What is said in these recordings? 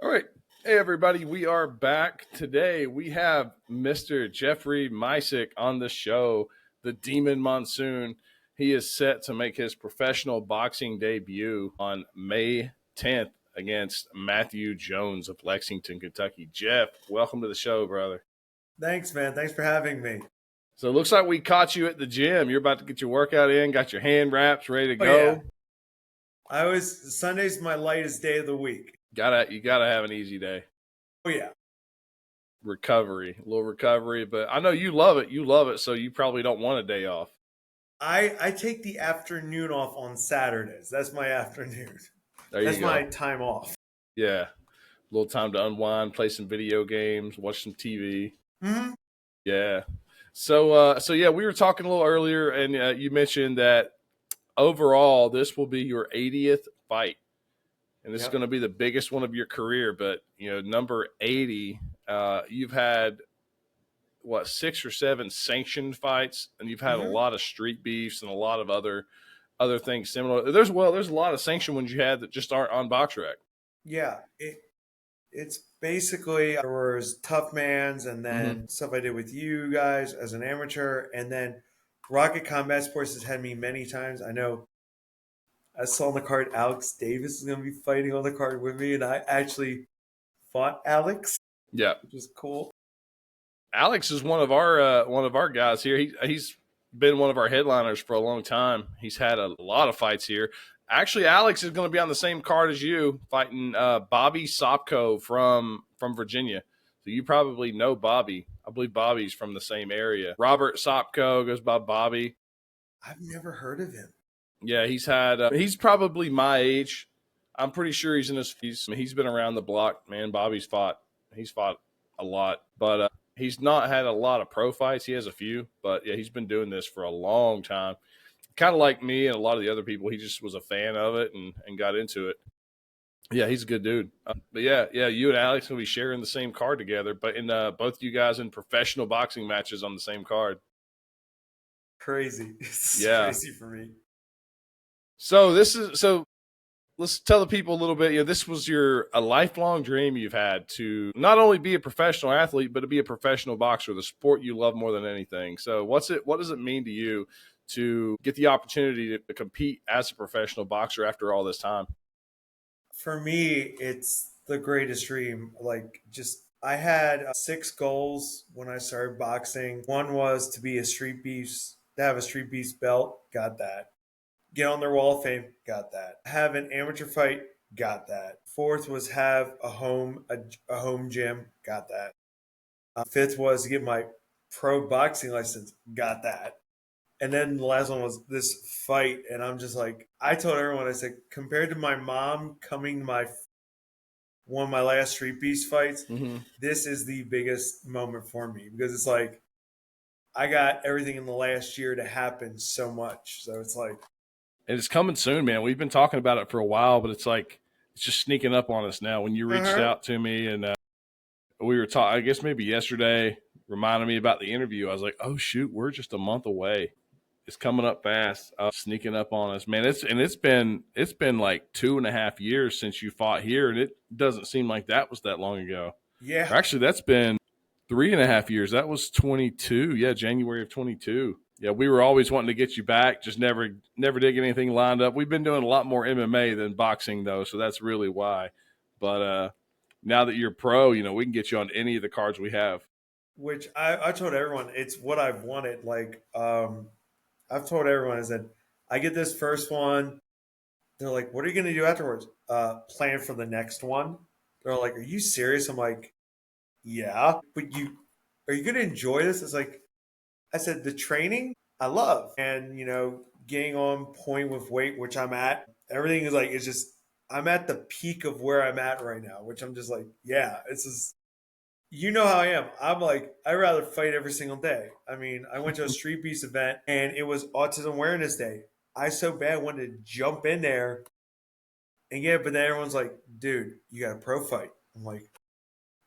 All right. Hey, everybody. We are back. Today we have Mr. Jeffery Mycek on the show, the Demon Monsoon. He is set to make his professional boxing debut on May 10th against Matthew Jones of Lexington, Kentucky. Jeff, welcome to the show, brother. Thanks, man. Thanks for having me. So it looks like we caught you at the gym. You're about to get your workout in, got your hand wraps ready to Oh yeah, go. Sunday's my lightest day of the week. You gotta have an easy day. Oh yeah. A little recovery, but I know you love it. You love it, so you probably don't want a day off. I take the afternoon off on Saturdays. That's my afternoon. There That's you my go. time off. Yeah, a little time to unwind, play some video games, watch some TV. hmm Yeah. So yeah, we were talking a little earlier, and you mentioned that overall this will be your 80th fight, and this is going Yep. to be the biggest one of your career. But number 80, you've had what, 6 or 7 sanctioned fights, and you've had a hmm lot of street beefs and a lot of other things similar. There's a lot of sanctioned ones you had that just aren't on BoxRec. Yeah. It's basically there was Tough Man's and Mm-hmm. then stuff I did with you guys as an amateur, and then Rocket Combat Sports has had me many times. I know I saw on the card Alex Davis is going to be fighting on the card with me, and I actually fought Alex, Yeah, which is cool. Alex is one of our guys here. He's been one of our headliners for a long time. He's had a lot of fights here. Actually, Alex is going to be on the same card as you, fighting Bobby Sopko from Virginia. So you probably know Bobby. I believe Bobby's from the same area. Robert Sopko goes by Bobby. I've never heard of him. Yeah, he's probably my age. I'm pretty sure he's in his. He's been around the block, man. He's fought a lot, but he's not had a lot of pro fights. He has a few, but yeah, he's been doing this for a long time. Kind of like me and a lot of the other people. He just was a fan of it and got into it. Yeah, he's a good dude. But yeah, you and Alex will be sharing the same card together, but in both you guys in professional boxing matches on the same card. Crazy. It's Yeah. crazy for me. So let's tell the people a little bit. This was a lifelong dream you've had to not only be a professional athlete, but to be a professional boxer, the sport you love more than anything. So what does it mean to you to get the opportunity to compete as a professional boxer after all this time? For me, it's the greatest dream. Like, just I had 6 goals when I started boxing. One was to be to have a street beefs belt. Got that. Get on their wall of fame. Got that. Have an amateur fight. Got that. Fourth was have a home gym. Got that. Fifth was to get my pro boxing license. Got that. And then the last one was this fight, and I'm just like, I told everyone, I said, compared to my mom coming to my one of my last Street Beast fights, Mm-hmm. this is the biggest moment for me because it's like I got everything in the last year to happen so much. So it's like, And it's coming soon, man. We've been talking about it for a while, but it's just sneaking up on us now. When you reached uh-huh. out to me and we were talking, I guess maybe yesterday, reminded me about the interview. I was like, oh shoot, we're just a month away. It's coming up fast, sneaking up on us, man. It's been like 2.5 years since you fought here, and it doesn't seem like that was that long ago. Yeah. Or actually, that's been 3.5 years. That was 22. Yeah, January of 22. Yeah, we were always wanting to get you back, just never did get anything lined up. We've been doing a lot more MMA than boxing though, so that's really why. But now that you're pro, we can get you on any of the cards we have. Which I told everyone, it's what I've wanted. Like, I've told everyone, I said, I get this first one. They're like, what are you going to do afterwards? Plan for the next one. They're like, are you serious? I'm like, yeah, but are you going to enjoy this? It's like, I said, the training I love, and getting on point with weight, which I'm at. Everything is like, it's just, I'm at the peak of where I'm at right now, which I'm just like, yeah, it's just, how I am. I'm like, I'd rather fight every single day. I mean, I went to a Street Beast event and it was Autism Awareness Day. I so bad wanted to jump in there and yeah, but then everyone's like, dude, you got a pro fight. I'm like,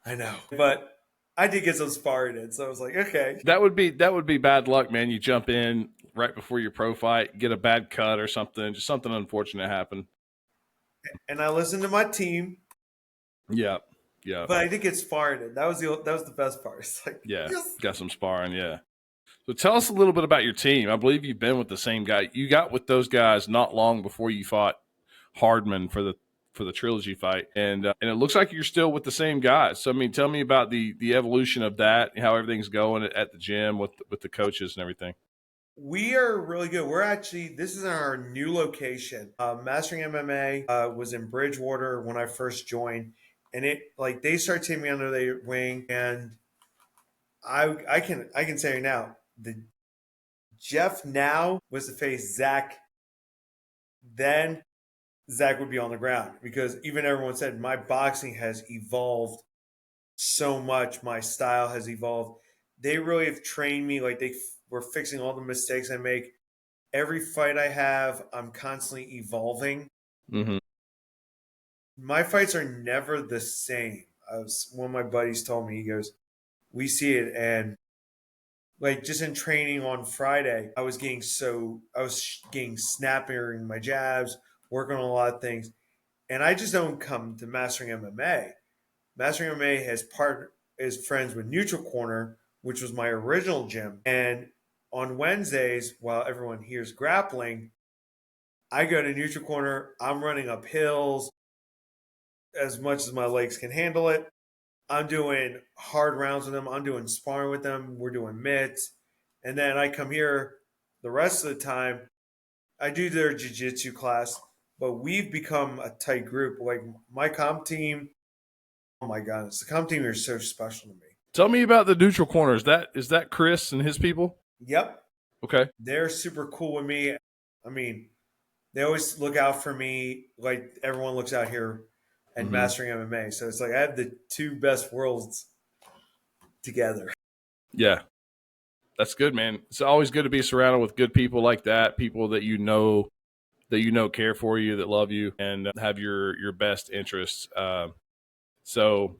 I know. But I did get some sparring in, so I was like, okay. That would be bad luck, man. You jump in right before your pro fight, get a bad cut or something, just something unfortunate happen. And I listened to my team Yeah. Yeah. But I think it's sparring. That was the best part. It's like, Yeah. yes. Got some sparring. Yeah. So tell us a little bit about your team. I believe you've been with the same guy. You got with those guys not long before you fought Hardman for the trilogy fight, and it looks like you're still with the same guys. So I mean, tell me about the evolution of that, how everything's going at the gym with the coaches and everything. We are really good. This is our new location. Mastering MMA was in Bridgewater when I first joined, and they started taking me under their wing, and I can say now the Jeff now was to face Zach, then Zach would be on the ground because even everyone said my boxing has evolved so much. My style has evolved. They really have trained me. Were fixing all the mistakes I make. Every fight I have, I'm constantly evolving. Mm-hmm. My fights are never the same. One of my buddies told me, he goes, we see it. And like just in training on Friday, I was getting snappier in my jabs, working on a lot of things. And I just don't come to Mastering MMA. Mastering MMA is friends with Neutral Corner, which was my original gym. And on Wednesdays, while everyone here's grappling, I go to Neutral Corner. I'm running up hills as much as my legs can handle it. I'm doing hard rounds with them. I'm doing sparring with them. We're doing mitts. And then I come here the rest of the time. I do their jiu-jitsu class, but we've become a tight group. Like my comp team, oh my goodness, the comp team is so special to me. Tell me about the neutral corner. Is that Chris and his people? Yep. Okay. They're super cool with me. I mean, they always look out for me like everyone looks out here and Mm-hmm. Mastering MMA. So it's like I have the two best worlds together. Yeah. That's good, man. It's always good to be surrounded with good people like that, people that care for you, that love you, and have your best interests. So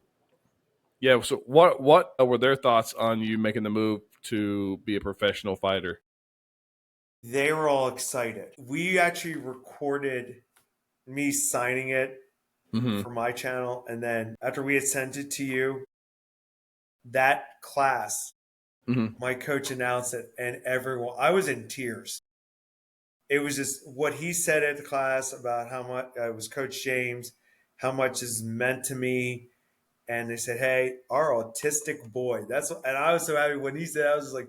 yeah. So what were their thoughts on you making the move to be a professional fighter? They were all excited. We actually recorded me signing it Mm-hmm. for my channel, and then after we had sent it to you, that class, Mm-hmm. my coach announced it, and everyone, I was in tears. It was just what he said at the class about how much it was Coach James, how much is meant to me. And they said, "Hey, our autistic boy." And I was so happy when he said, I was just like,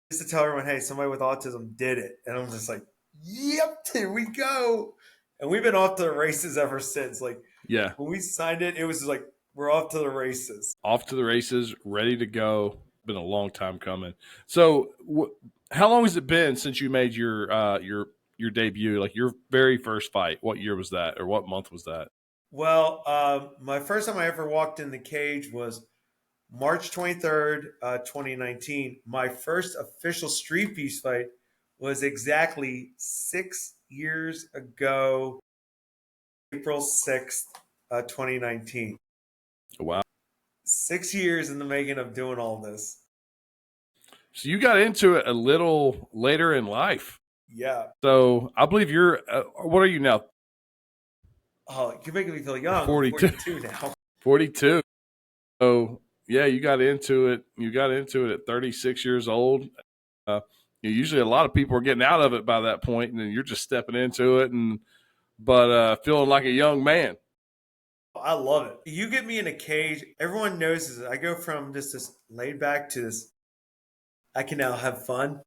just to tell everyone, "Hey, somebody with autism did it," and I'm just like, "Yep, here we go." And we've been off to the races ever since. Like Yeah. when we signed it, it was just like we're off to the races. Off to the races, ready to go. Been a long time coming. So, how long has it been since you made your debut? Like your very first fight? What year was that, or what month was that? Well, my first time I ever walked in the cage was March 23rd, 2019. My first official Street Feast fight was exactly 6 years ago, April 6th, 2019. Wow. 6 years in the making of doing all this. So you got into it a little later in life. Yeah. So I believe you're. What are you now? Oh, you're making me feel young. 42. I'm 42 now. 42. So yeah, you got into it. You got into it at 36 years old. Usually, a lot of people are getting out of it by that point, and then you're just stepping into it, but feeling like a young man. I love it. You get me in a cage. Everyone knows this. I go from just this laid back to this. I can now have fun.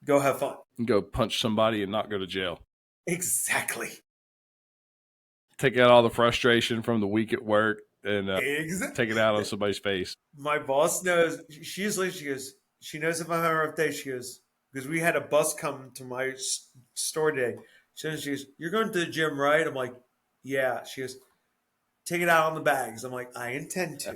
Go have fun. And go punch somebody and not go to jail. Exactly. Take out all the frustration from the week at work and Exactly. take it out on somebody's face. My boss knows. She goes, she knows if I'm having a rough day. She goes, because we had a bus come to my store today. She goes, "You're going to the gym, right?" I'm like, "Yeah." She goes, "Take it out on the bags." I'm like, "I intend to."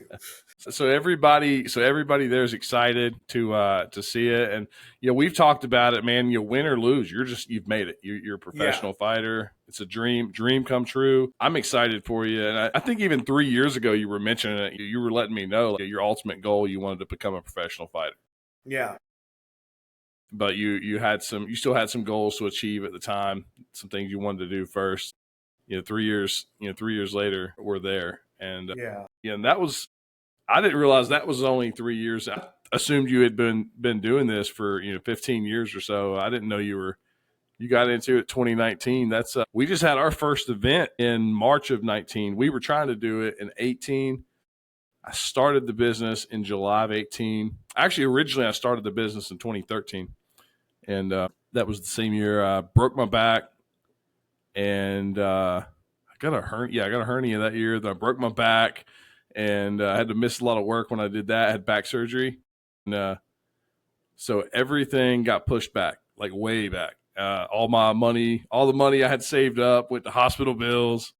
So everybody there is excited to see it, and we've talked about it, man. You win or lose, you've made it. You're a professional fighter. It's a dream come true. I'm excited for you, and I think even 3 years ago you were mentioning it. You were letting me know your ultimate goal. You wanted to become a professional fighter. Yeah. But you still had some goals to achieve at the time. Some things you wanted to do first. 3 years, 3 years later, we're there. And Yeah. and that was, I didn't realize that was only 3 years. I assumed you had been doing this for 15 years or so. I didn't know you got into it 2019. That's we just had our first event in March of 19. We were trying to do it in 18. I started the business in July of 18. Actually, originally I started the business in 2013, and that was the same year I broke my back, and I got a hernia. Yeah, I got a hernia that year. Then I broke my back, and I had to miss a lot of work when I did that. I had back surgery, and so everything got pushed back, like way back. All my money, all the money I had saved up went to hospital bills.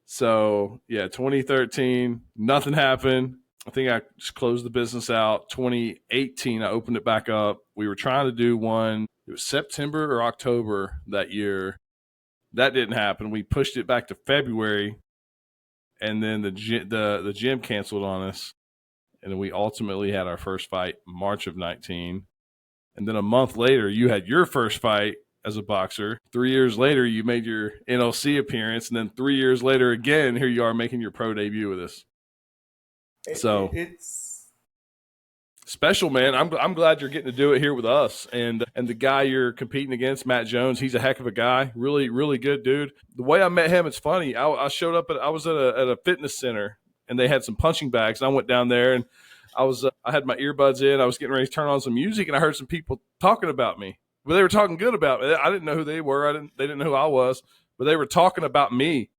So yeah, 2013, nothing happened. I think I just closed the business out. 2018, I opened it back up. We were trying to do one. It was September or October that year. That didn't happen. We pushed it back to February, and then the gym canceled on us, and then we ultimately had our first fight March of 19. And then a month later, you had your first fight as a boxer. 3 years later, you made your NLC appearance. And then 3 years later, again, here you are making your pro debut with us. So it's special, man. I'm glad you're getting to do it here with us. And the guy you're competing against, Matt Jones, he's a heck of a guy. Really, really good dude. The way I met him, it's funny. I showed up I was at a fitness center, and they had some punching bags. And I went down there, and I had my earbuds in. I was getting ready to turn on some music, and I heard some people talking about me. But they were talking good about me. I didn't know who they were. They didn't know who I was, but they were talking about me.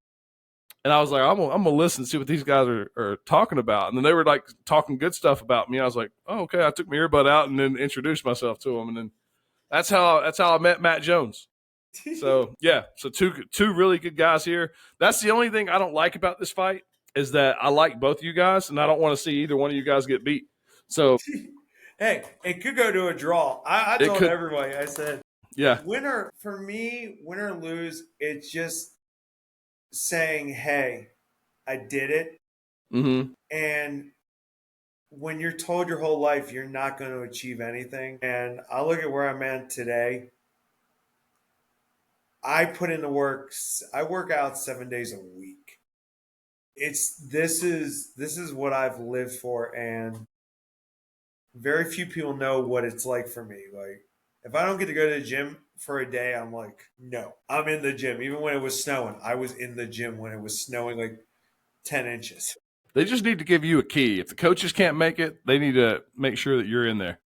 And I was like, I'm gonna listen and see what these guys are talking about. And then they were like talking good stuff about me. I was like, oh, okay. I took my earbud out and then introduced myself to them. And then that's how I met Matt Jones. So yeah, so two really good guys here. That's the only thing I don't like about this fight, is that I like both of you guys, and I don't want to see either one of you guys get beat. So hey, it could go to a draw. I told everybody, I said, yeah, winner for me, win or lose, it's just saying, hey, I did it. mm-hmm. And when you're told your whole life you're not going to achieve anything, and I look at where I'm at today, I put in the work. I work out 7 days a week. This is what I've lived for, and very few people know what it's like for me. Like, if I don't get to go to the gym for a day, I'm like, no, I'm in the gym. Even when it was snowing, I was in the gym when it was snowing like 10 inches. They just need to give you a key. If the coaches can't make it, they need to make sure that you're in there.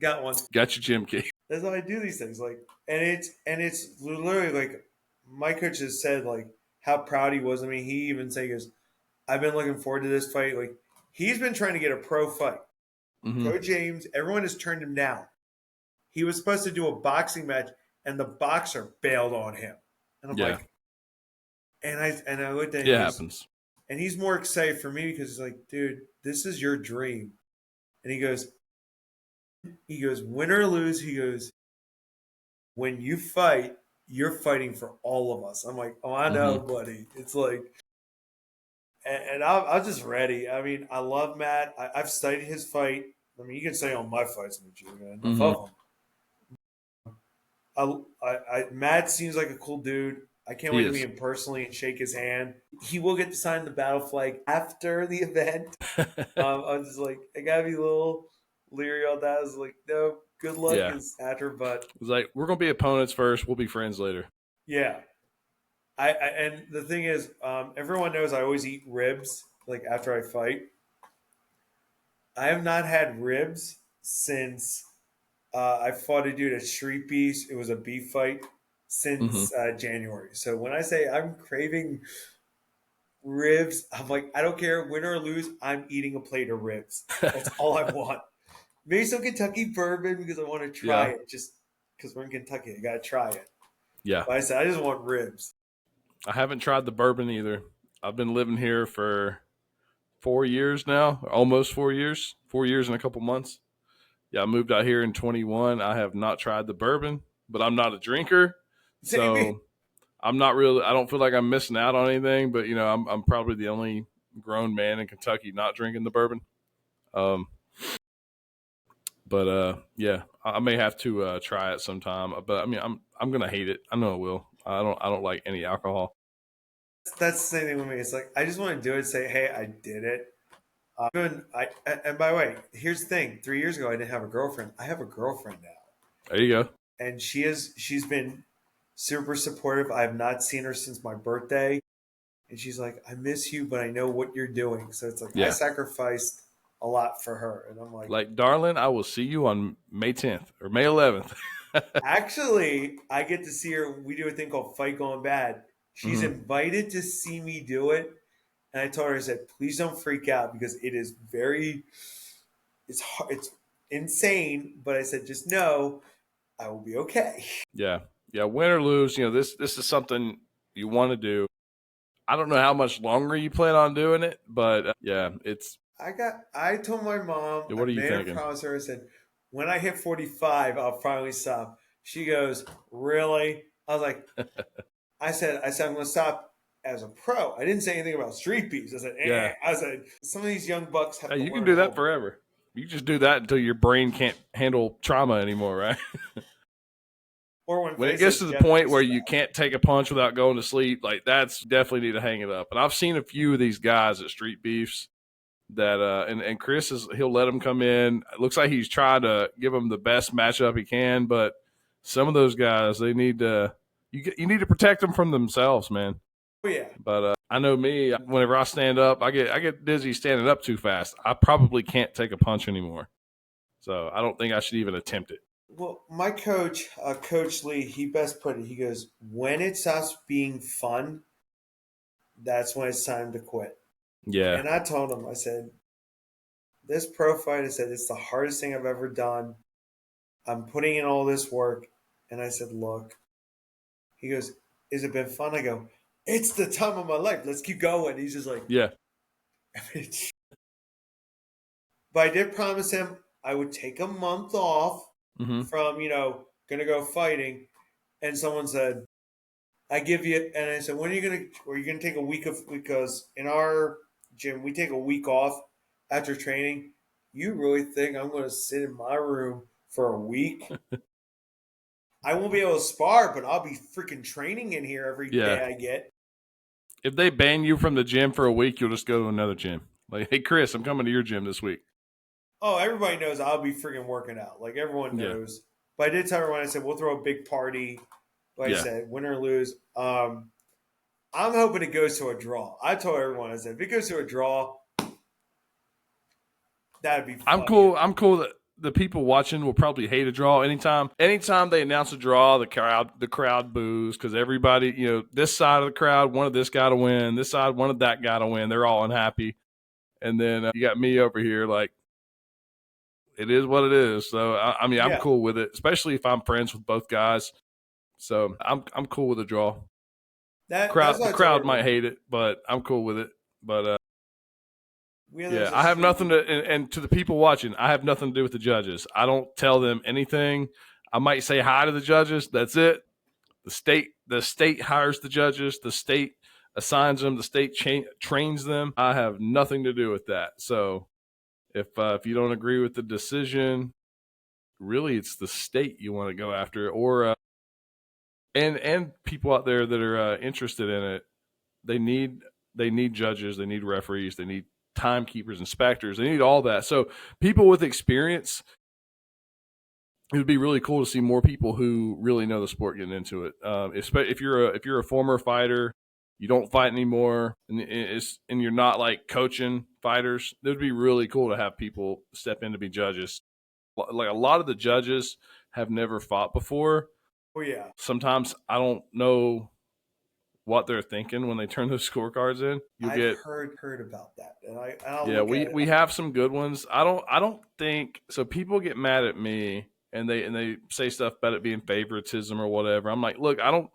Got one. Got your gym key. That's how I do these things. Like, and it's literally like my coach has said like how proud he was. I mean, he even said, he goes, I've been looking forward to this fight. Like, he's been trying to get a pro fight. Mm-hmm. Coach James, everyone has turned him down. He was supposed to do a boxing match, and the boxer bailed on him. And I'm like, and I looked at him. It happens. And he's more excited for me because he's like, dude, this is your dream. And he goes, win or lose, he goes, when you fight, you're fighting for all of us. I'm like, oh, I know, buddy. It's like, and I'm just ready. I mean, I love Matt. I've studied his fight. I mean, you can say on my fights with you, man. I love him. Matt seems like a cool dude. I can't wait to meet him personally and shake his hand. He will get to sign the battle flag after the event. I'm just like, I gotta be a little leery on that. I was like, no, good luck is after, but it's like, we're gonna be opponents first. We'll be friends later. Yeah. I and the thing is, everyone knows I always eat ribs like after I fight. I have not had ribs since I fought a dude at Street Beast. It was a beef fight since January. So when I say I'm craving ribs, I'm like, I don't care, win or lose, I'm eating a plate of ribs. That's all I want. Maybe some Kentucky bourbon because I want to try it. Just because we're in Kentucky, I gotta try it. Yeah. But I said I just want ribs. I haven't tried the bourbon either. I've been living here for 4 years now, almost 4 years. 4 years and a couple months. Yeah, I moved out here in 21. I have not tried the bourbon, but I'm not a drinker. So I'm not really, I don't feel like I'm missing out on anything, but I'm probably the only grown man in Kentucky not drinking the bourbon. But yeah, I may have to try it sometime. But I mean, I'm gonna hate it. I know I will. I don't like any alcohol. That's the same thing with me. It's like I just want to do it. Say, hey, I did it. And by the way, here's the thing. 3 years ago, I didn't have a girlfriend. I have a girlfriend now, There you go. and she's been super supportive. I have not seen her since my birthday, and she's like, I miss you, but I know what you're doing. So it's like I Yeah. sacrificed a lot for her, and I'm like, Like, darling, I will see you on May 10th or May 11th. actually, I get to see her. We do a thing called Fight Gone Bad. She's Hmm. invited to see me do it, and I told her, I said, please don't freak out because it is very, it's hard, it's insane. But I said, just know I will be okay. Yeah. Yeah. Win or lose, this is something you want to do. I don't know how much longer you plan on doing it, but yeah, it's. I told my mom, I What are you made a thinking? promise to her. I said, when I hit 45, I'll finally stop. She goes, really? I was like, I'm going to stop as a pro. I didn't say anything about street beefs. I said, Yeah. I said, some of these young bucks have Hey, to you can learn do that how. forever. You just do that until your brain can't handle trauma anymore, right? Or when When it Faye gets says to the Jeffrey point where strap. you can't take a punch without going to sleep, like that's definitely need to hang it up. And I've seen a few of these guys at street beefs that and Chris he'll let them come in. It looks like he's trying to give them the best matchup he can, but some of those guys they need to you need to protect them from themselves, man. Oh, yeah. But I know me. Whenever I stand up, I get dizzy standing up too fast. I probably can't take a punch anymore. So I don't think I should even attempt it. Well, my coach, Coach Lee, he best put it. He goes, when it stops being fun, that's when it's time to quit. Yeah. And I told him, I said, this pro fight, I said, it's the hardest thing I've ever done. I'm putting in all this work. And I said, look, he goes, has it been fun? I go, it's the time of my life. Let's keep going. He's just like, Yeah. but I did promise him I would take a month off Hmm. from, going to go fighting. And someone said, I give you, and I said, when are you going to take a week of, because in our gym, we take a week off after training. You really think I'm going to sit in my room for a week? I won't be able to spar, but I'll be freaking training in here every Yeah. day I get. If they ban you from the gym for a week, you'll just go to another gym. Like, hey, Chris, I'm coming to your gym this week. Oh, everybody knows I'll be freaking working out. Like everyone Yeah. knows. But I did tell everyone, I said, we'll throw a big party. Like I Yeah. said, win or lose. I'm hoping it goes to a draw. I told everyone, I said, if it goes to a draw, that'd be I'm funny. cool. I'm cool that the people watching will probably hate a draw anytime. Anytime they announce a draw, the crowd boos because everybody, this side of the crowd wanted this guy to win. This side wanted that guy to win. They're all unhappy. And then you got me over here like, it is what it is. So I mean, I'm Yeah. cool with it, especially if I'm friends with both guys. So I'm cool with a draw. That's Crowd what the I told crowd might everyone. hate it, but I'm cool with it. But There's yeah, a I have street nothing to, and to the people watching, I have nothing to do with the judges. I don't tell them anything. I might say hi to the judges. That's it. The state hires the judges. The state assigns them. The state trains them. I have nothing to do with that. So if you don't agree with the decision, really it's the state you want to go after, or and people out there that are interested in it. They need they need judges. They need referees. They need timekeepers, inspectors. They need all that. So people with experience, it would be really cool to see more people who really know the sport getting into it. If you're a former fighter, you don't fight anymore, and you're not like coaching fighters, it would be really cool to have people step in to be judges. Like a lot of the judges have never fought before. Oh yeah. Sometimes I don't know what they're thinking when they turn those scorecards in. You'll I've get heard about that. And I'll Yeah, look we at it. we have some good ones. I don't think so. People get mad at me and they say stuff about it being favoritism or whatever. I'm like, look, I don't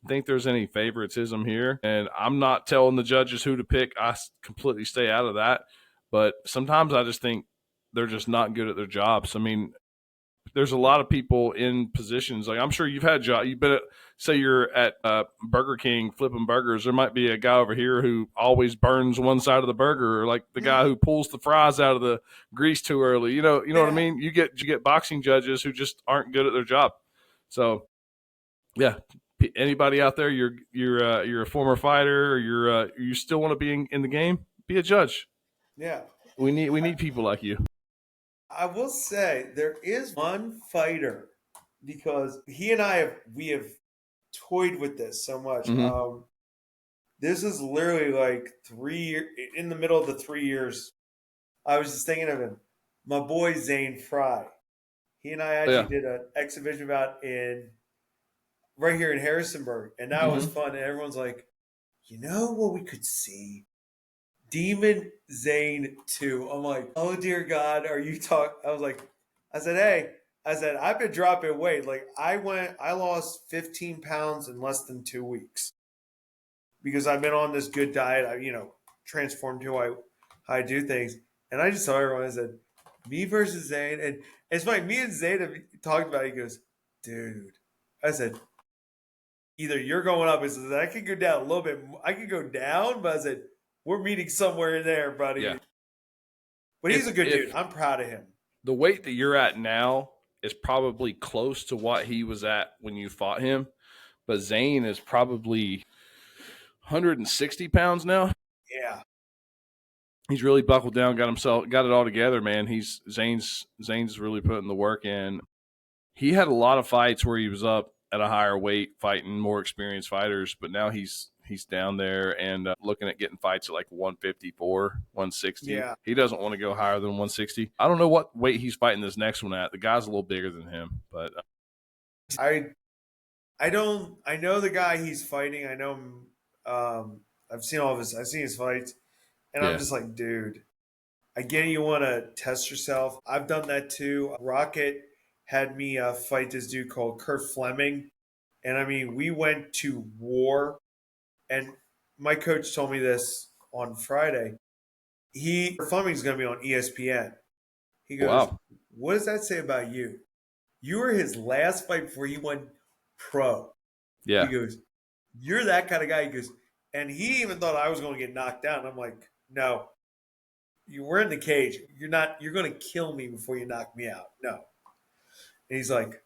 think there's any favoritism here, and I'm not telling the judges who to pick. Completely stay out of that. But sometimes I just think they're just not good at their jobs. I mean, there's a lot of people in positions. Like I'm sure you've had job. You've been at say you're at Burger King flipping burgers, there might be a guy over here who always burns one side of the burger, or like the guy who pulls the fries out of the grease too early. You know what I mean? You get boxing judges who just aren't good at their job. So yeah, anybody out there, you're a former fighter, or you still want to be in the game, be a judge. Yeah. We need people like you. I will say there is one fighter because he and I have toyed with this so much. Mm-hmm. This is literally like 3 years in the middle of the 3 years. I was just thinking of him, my boy Zane Fry. He and I actually Yeah. did an exhibition bout in right here in Harrisonburg, and that was Mm-hmm. fun. And everyone's like, you know what we could see? Demon Zane 2. I'm like, oh dear God, are you talk? I was like, I said, hey, I said, I've been dropping weight. Like I lost 15 pounds in less than 2 weeks because I've been on this good diet. I, transformed how I do things. And I just saw everyone. I said, me versus Zane. And it's funny, me and Zane have talked about it. He goes, dude. I said, either you're going up. I said, I could go down a little bit. I could go down, but I said, we're meeting somewhere in there, buddy. Yeah. But he's If a good dude. if I'm proud of him. the weight that you're at now is probably close to what he was at when you fought him, but Zane is probably 160 pounds now. Yeah. He's really buckled down, got it all together, man. Zane's really putting the work in. He had a lot of fights where he was up at a higher weight fighting more experienced fighters, but now he's down there and looking at getting fights at like 154, 160. Yeah. He doesn't want to go higher than 160. I don't know what weight he's fighting this next one at. The guy's a little bigger than him, but I don't. I know the guy he's fighting. I know him. I've seen his fights, and I'm yeah. just like, dude. I get it, you want to test yourself. I've done that too. Rocket had me fight this dude called Kurt Fleming, and I mean, we went to war. And my coach told me this on Friday. Fleming's going to be on ESPN. He goes, Wow. what does that say about you? You were his last fight before he went pro. He Yeah. goes, you're that kind of guy. He goes, and he even thought I was going to get knocked down. I'm like, no, you were in the cage. You're not. You're going to kill me before you knock me out. No. And he's like,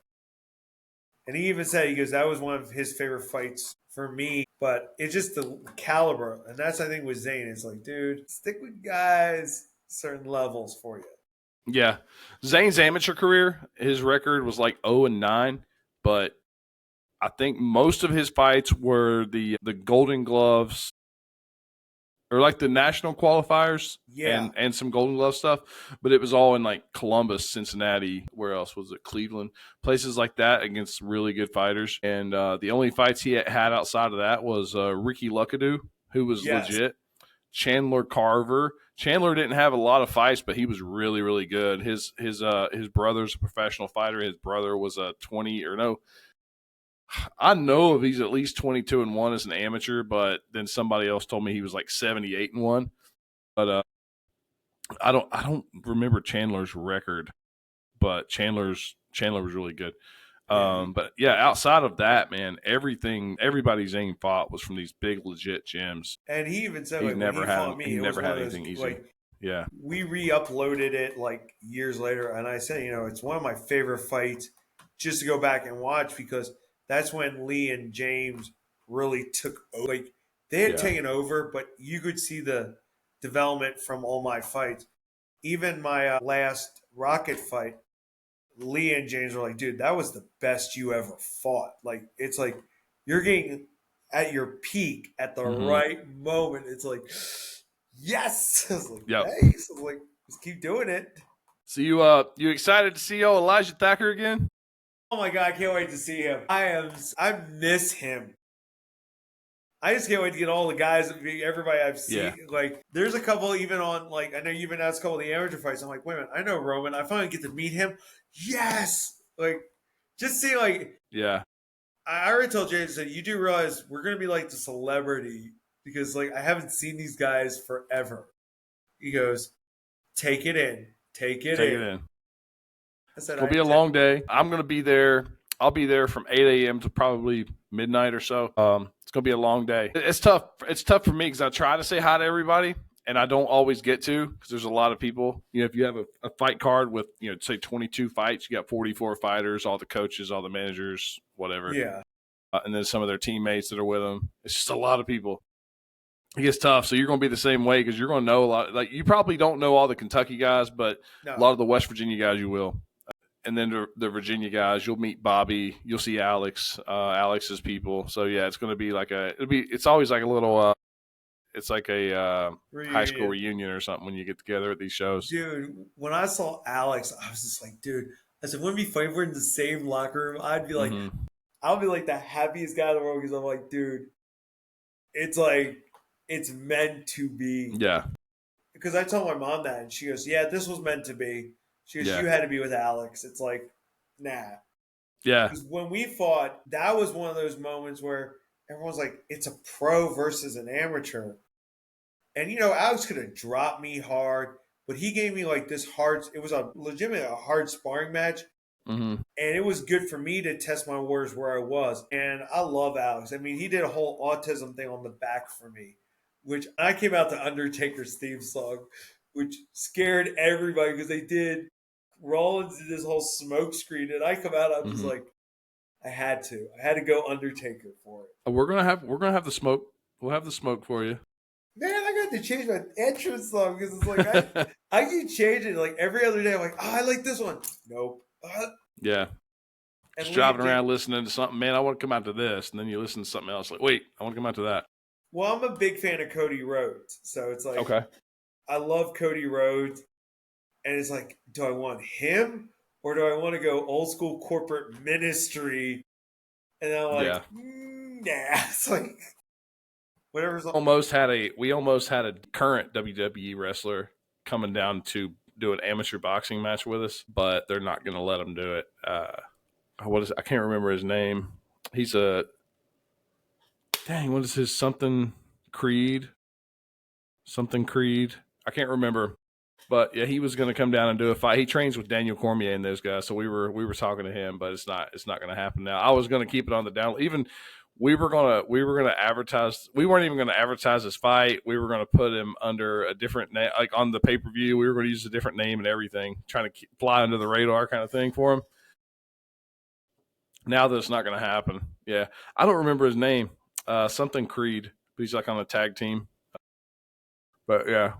and he even said, he goes, that was one of his favorite fights for me. But it's just the caliber. And that's, I think, with Zane. It's like, dude, stick with guys certain levels for you. Yeah. Zane's amateur career, his record was like 0-9, but I think most of his fights were the Golden Gloves or like the national qualifiers Yeah. and some Golden Glove stuff, but it was all in like Columbus, Cincinnati, where else was it? Cleveland, places like that against really good fighters. And the only fights he had outside of that was Ricky Luckadoo, who was Yes. legit. Chandler Carver. Chandler didn't have a lot of fights, but he was really, really good. His brother's a professional fighter. His brother was a 20 or no. I know if he's at least 22-1 as an amateur, but then somebody else told me he was like 78-1. But I don't remember Chandler's record, but Chandler was really good. But yeah, outside of that, man, everybody Zane fought was from these big legit gyms. And he even said, He like, never when he had fought me, he it was never one had of those, anything easy. like, Yeah. we re-uploaded it like years later, and I said, it's one of my favorite fights just to go back and watch because that's when Lee and James really took over. Like, they had taken over, but you could see the development from all my fights. Even my last Rocket fight, Lee and James were like, dude, that was the best you ever fought. Like, it's like you're getting at your peak at the right moment. It's like, yes. I was like, thanks. I was like, just keep doing it. So you excited to see old Elijah Thacker again? Oh my God, I can't wait to see him. I miss him. I just can't wait to get all the guys, everybody I've seen. Yeah. Like, there's a couple even on, like, I know you've been asked a couple of the amateur fights. I'm like, wait a minute, I know Roman. I finally get to meet him. Yes! Like, just see, like, Yeah. I already told James, I said, you do realize we're going to be like the celebrity because, like, I haven't seen these guys forever. He goes, take it in. Take it in. I said, It'll be a long day. I'm going to be there. I'll be there from 8 a.m. to probably midnight or so. It's gonna be a long day. It's tough. It's tough for me because I try to say hi to everybody, and I don't always get to because there's a lot of people. If you have a fight card with say 22 fights, you got 44 fighters, all the coaches, all the managers, whatever. Yeah. And then some of their teammates that are with them. It's just a lot of people. It gets tough. So you're going to be the same way because you're going to know a lot. Like you probably don't know all the Kentucky guys, but a lot of the West Virginia guys you will. And then the Virginia guys, you'll meet Bobby. You'll see Alex, Alex's people. So yeah, it's going to be like it's always like a little, it's like a high school reunion or something when you get together at these shows. Dude, when I saw Alex, I was just like, dude, I said, wouldn't it be funny if we're in the same locker room? I'd be like, I'll be like the happiest guy in the world because I'm like, dude, it's like, it's meant to be. Yeah. Because I told my mom that, and she goes, yeah, this was meant to be. She goes, you had to be with Alex. It's like, nah. Yeah. Because when we fought, that was one of those moments where everyone's like, it's a pro versus an amateur. And, Alex could have dropped me hard, but he gave me like this hard, it was a legitimately a hard sparring match. Mm-hmm. And it was good for me to test my waters where I was. And I love Alex. I mean, he did a whole autism thing on the back for me, which I came out to Undertaker's theme song, which scared everybody because they did Rollins did this whole smoke screen. And I come out, I'm just like, I had to go Undertaker for it. We're gonna have the smoke. We'll have the smoke for you. Man, I got to change my entrance song because it's like I keep changing. Like every other day, I'm like, I like this one. Nope. Yeah. Just driving around listening to something. Man, I want to come out to this, and then you listen to something else. Like, wait, I want to come out to that. Well, I'm a big fan of Cody Rhodes, so it's like, okay, I love Cody Rhodes, and it's like, do I want him or do I want to go old school corporate ministry? And I'm like, nah. It's like. Whatever's we almost had a current WWE wrestler coming down to do an amateur boxing match with us, but they're not going to let him do it. I can't remember his name. He's what is his something Creed? Something Creed. I can't remember. But yeah, he was going to come down and do a fight. He trains with Daniel Cormier and those guys, so we were talking to him, but it's not going to happen now. I was going to keep it on the down. Even we were gonna advertise. We weren't even going to advertise his fight. We were going to put him under a different name, like on the pay-per-view. We were going to use a different name and everything, trying to fly under the radar kind of thing for him. Now that it's not going to happen. Yeah, I don't remember his name. Something Creed, but he's like on a tag team. But yeah.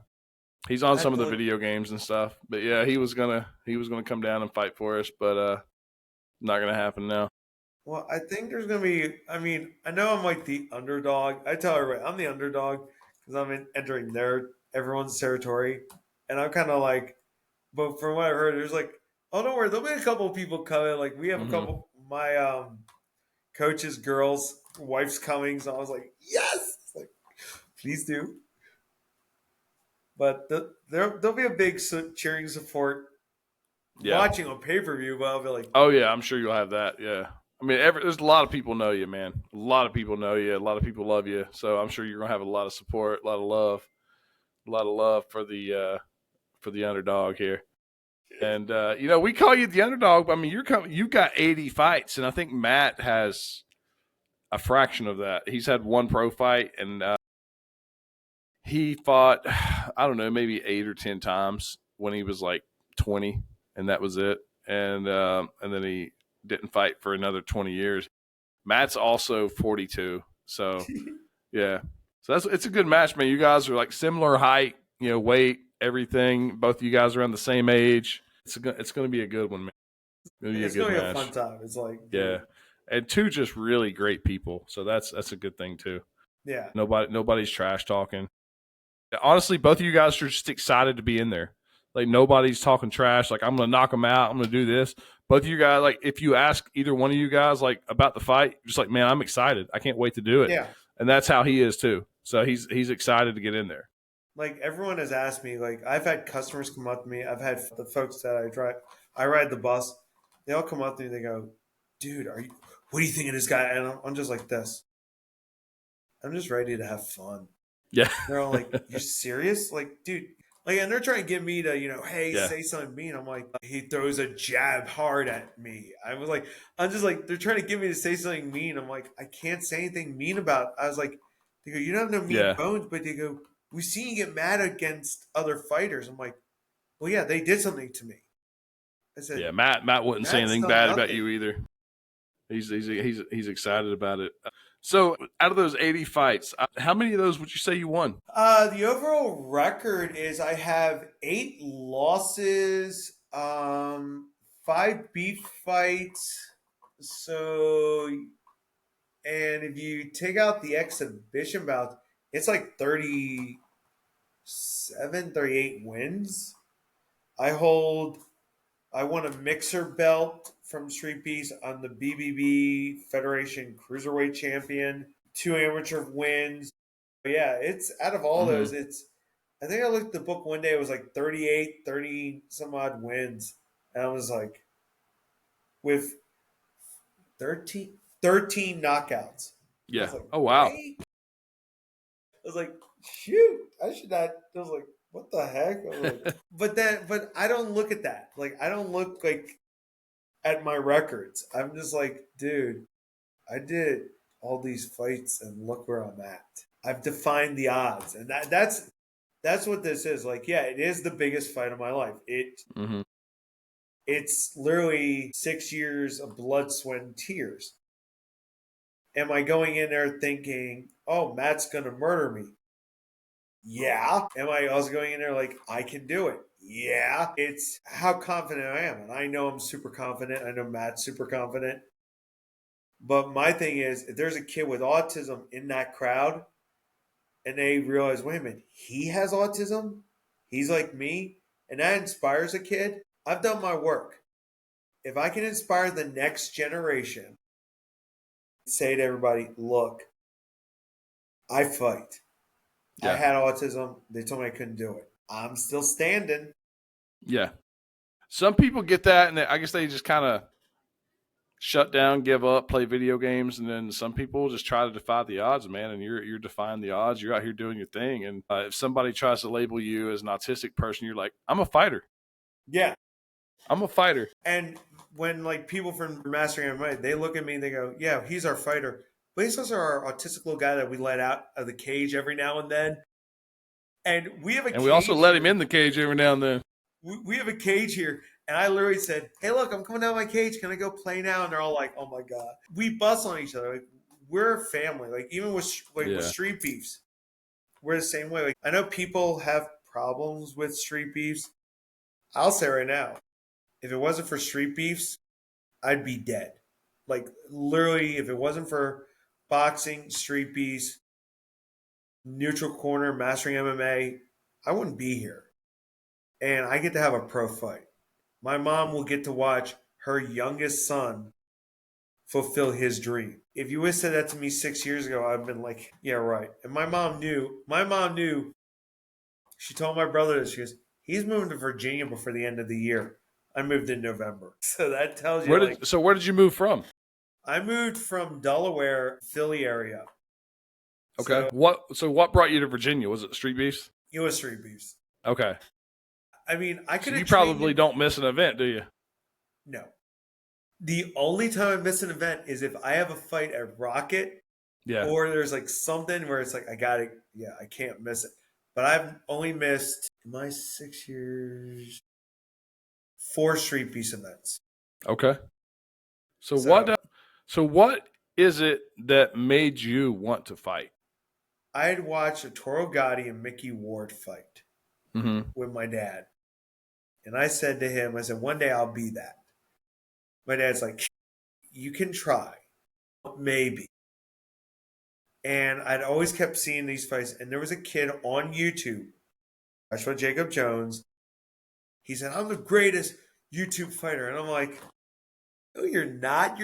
He's on some of the video games and stuff, but yeah, he was gonna come down and fight for us, but not gonna happen now. Well, I think there's gonna be. I mean, I know I'm like the underdog. I tell everybody I'm the underdog because I'm entering everyone's territory, and I'm kind of like. But from what I heard, there's like, oh, don't worry, there'll be a couple of people coming. Like we have a couple. My coach's girls' wife's coming, so I was like, yes, like, please do. But there'll be a big cheering support watching on pay-per-view, but I'll be like... Oh, yeah, I'm sure you'll have that, yeah. I mean, there's a lot of people know you, man. A lot of people know you. A lot of people love you. So I'm sure you're going to have a lot of support, a lot of love for the underdog here. And, we call you the underdog, but I mean, you got 80 fights, and I think Matt has a fraction of that. He's had one pro fight, and he fought, I don't know, maybe 8 or 10 times when he was like 20, and that was it. And then he didn't fight for another 20 years. Matt's also 42, so yeah. So it's a good match, man. You guys are like similar height, weight, everything. Both of you guys are around the same age. It's going to be a good one, man. It's going to be a fun time. It's like, yeah, and two just really great people. So that's a good thing too. Yeah. Nobody's trash talking. Honestly, both of you guys are just excited to be in there. Like, nobody's talking trash. Like, I'm going to knock them out. I'm going to do this. Both of you guys, like, if you ask either one of you guys, like, about the fight, just like, man, I'm excited. I can't wait to do it. Yeah. And that's how he is, too. So he's excited to get in there. Like, everyone has asked me, like, I've had customers come up to me. I've had the folks that I ride the bus. They all come up to me and they go, dude, what do you think of this guy? And I'm just like this. I'm just ready to have fun. Yeah. They're all like, you're serious? Like, dude, Like, and they're trying to get me to, hey, Yeah. say something mean. I'm like, he throws a jab hard at me. I'm just like, they're trying to get me to say something mean. I'm like, I can't say anything mean about it. I was like, they go, you don't have no mean Yeah. bones, but they go, we see you get mad against other fighters. I'm like, well, yeah, they did something to me. I said, Yeah. Matt wouldn't say Matt's anything done bad about nothing. you either. He's excited about it. So out of those 80 fights, how many of those would you say you won? The overall record is I have 8 losses, 5 beef fights. So, and if you take out the exhibition bouts, it's like 37, 38 wins. I hold, I won a mixer belt from Street Beast. I'm the BBB Federation Cruiserweight Champion. 2 amateur wins. Yeah, it's out of all those, Mm-hmm. I think I looked at the book one day, it was like 38, 30 some odd wins. And I was like, with 13 knockouts. I Yeah. was like, Oh wow. wait. I was like, shoot, I should not. I was like, what the heck? I was like, but I don't look at that. Like, I don't look like at my records. I'm just like, dude, I did all these fights and look where I'm at. I've defined the odds, and that's what this is. Like, yeah, it is the biggest fight of my life. Mm-hmm. It's literally 6 years of blood, sweat, and tears. Am I going in there thinking, oh, Matt's gonna murder me? Yeah. Am I also going in there like I can do it? Yeah. It's how confident I am. And I know I'm super confident. I know Matt's super confident. But my thing is, if there's a kid with autism in that crowd and they realize, wait a minute, he has autism, he's like me, and that inspires a kid, I've done my work. If I can inspire the next generation, say to everybody, look, I fight. I Yeah. had autism. They told me I couldn't do it. I'm still standing. Yeah. Some people get that, and I guess they just kind of shut down, give up, play video games, and then some people just try to defy the odds, man. And you're defying the odds. You're out here doing your thing. And if somebody tries to label you as an autistic person, you're like, I'm a fighter. Yeah. I'm a fighter. And when like people from Mastering MMA, they look at me and they go, yeah, he's our fighter. But he's also our autistic little guy that we let out of the cage every now and then. And we have a And we also cage let him here. in the cage every now and then. We have a cage here. And I literally said, hey, look, I'm coming out of my cage. Can I go play now? And they're all like, oh my God. We bust on each other. Like, we're a family. Like, even with with street beefs, we're the same way. Like, I know people have problems with street beefs. I'll say right now, if it wasn't for street beefs, I'd be dead. Like, literally, if it wasn't for boxing, street beefs, neutral corner, mastering MMA, I wouldn't be here. And I get to have a pro fight. My mom will get to watch her youngest son fulfill his dream. If you would have said that to me 6 years ago, I've been like, yeah, right. And my mom knew. My mom knew. She told my brother this. She goes, he's moving to Virginia before the end of the year. I moved in November. So that tells you, like, Where did you move from? I moved from Delaware, Philly area. Okay. So What brought you to Virginia? Was it street beefs? US Street Beefs. Okay. I mean, I So could you have trained probably in. don't miss an event, do you? No. The only time I miss an event is if I have a fight at Rocket Yeah. or there's like something where it's like, I got to, yeah, I can't miss it. But I've only missed, in my 6 years, 4 Street Beast events. Okay. So So what is it that made you want to fight? I had watched a Toro Gotti and Mickey Ward fight Mm-hmm. with my dad. And I said to him, I said, one day I'll be that. My dad's like, you can try. Maybe. And I'd always kept seeing these fights. And there was a kid on YouTube, Joshua Jacob Jones. He said, I'm the greatest YouTube fighter. And I'm like, no, you're not.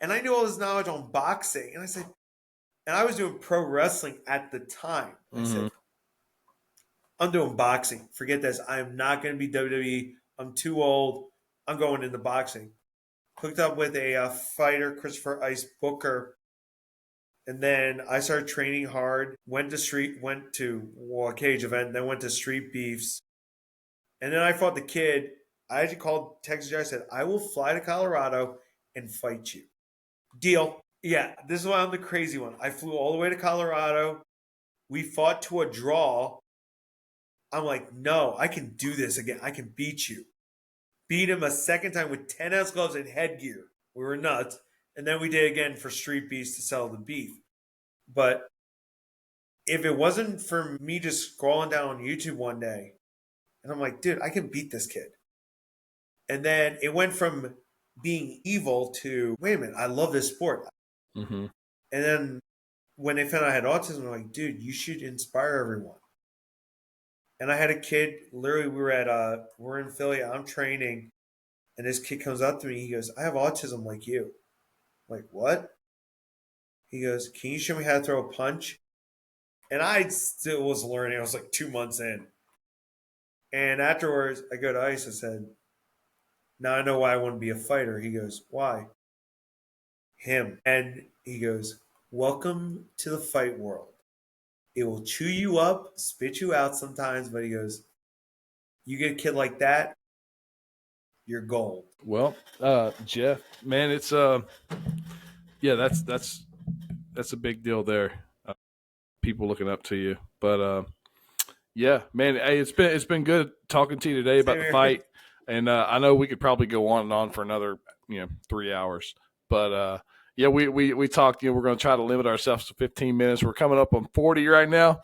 And I knew all this knowledge on boxing. And I said, and I was doing pro wrestling at the time. I Mm-hmm. said, I'm doing boxing. Forget this. I'm not going to be WWE. I'm too old. I'm going into boxing. Hooked up with a fighter, Christopher Ice Booker. And then I started training hard. Went to a cage event, then went to Street Beefs. And then I fought the kid. I actually called Texas Judge. I said, I will fly to Colorado and fight you. Deal. Yeah, this is why I'm the crazy one. I flew all the way to Colorado. We fought to a draw. I'm like, no, I can do this again. I can beat you. Beat him a second time with 10 ounce gloves and headgear. We were nuts. And then we did again for Street Beast to sell the beef. But if it wasn't for me just scrolling down on YouTube one day, and I'm like, dude, I can beat this kid. And then it went from being evil to, wait a minute, I love this sport. Mm-hmm. And then when they found out I had autism, I'm like, dude, you should inspire everyone. And I had a kid, literally, we're in Philly, I'm training, and this kid comes up to me, he goes, I have autism like you. I'm like, what? He goes, can you show me how to throw a punch? And I still was learning. I was like 2 months in. And afterwards, I go to Ice. I said, now I know why I want to be a fighter. He goes, why? Him. And he goes, welcome to the fight world. It will chew you up, spit you out sometimes, but he goes, you get a kid like that, you're gold. Well, Jeff, man, it's yeah, that's a big deal there. People looking up to you, but yeah, man, hey, it's been good talking to you today about the fight, and I know we could probably go on and on for another 3 hours, but yeah, we talked. We're going to try to limit ourselves to 15 minutes. We're coming up on 40 right now,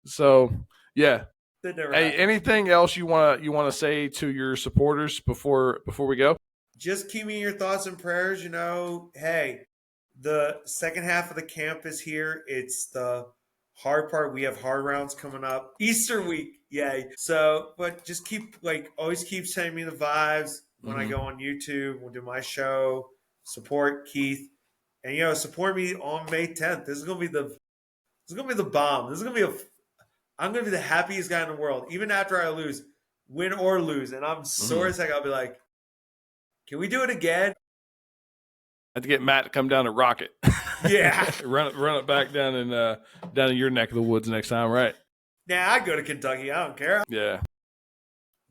so yeah. Hey, anything else you want to say to your supporters before we go? Just keep me in your thoughts and prayers. Hey, the second half of the camp is here. It's the hard part. We have hard rounds coming up. Easter week, yay! So, but just always keep sending me the vibes when I go on YouTube. We'll do my show. Support Keith, and support me on May 10th. This is gonna be the bomb. This is gonna be I'm gonna be the happiest guy in the world, even after I lose, win or lose. And I'm sore as heck. I'll be like, can we do it again? I have to get Matt to come down to Rocket. Yeah. run it back down in your neck of the woods next time, right? Nah, I go to Kentucky. I don't care. Yeah.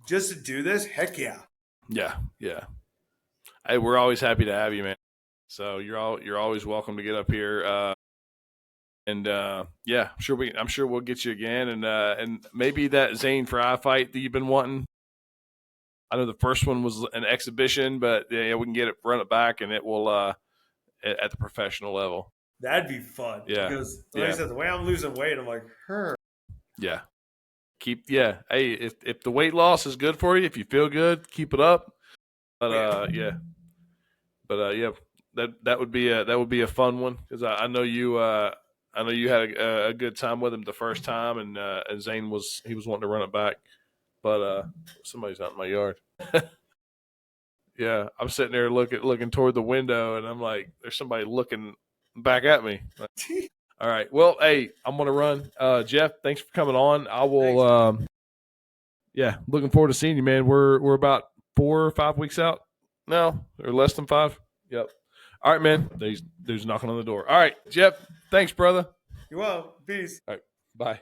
Just to do this, heck yeah. Yeah. Hey, we're always happy to have you, man. So you're always welcome to get up here. And yeah, I'm sure we'll get you again, and maybe that Zane Fry fight that you've been wanting. I know the first one was an exhibition, but yeah, we can run it back, and it will at the professional level. That'd be fun. Yeah, because like I said, the way I'm losing weight, I'm like, Yeah, Hey, if the weight loss is good for you, if you feel good, keep it up. But yeah, that would be a fun one because I know you. I know you had a good time with him the first time, and Zane was wanting to run it back, but somebody's out in my yard. Yeah, I'm sitting there looking toward the window, and I'm like, there's somebody looking back at me. All right, well, hey, I'm gonna run. Jeff, thanks for coming on. I will. Yeah, looking forward to seeing you, man. We're about 4 or 5 weeks out now, or less than 5. Yep. All right, man. There's knocking on the door. All right, Jeff. Thanks, brother. You're welcome. Peace. All right. Bye.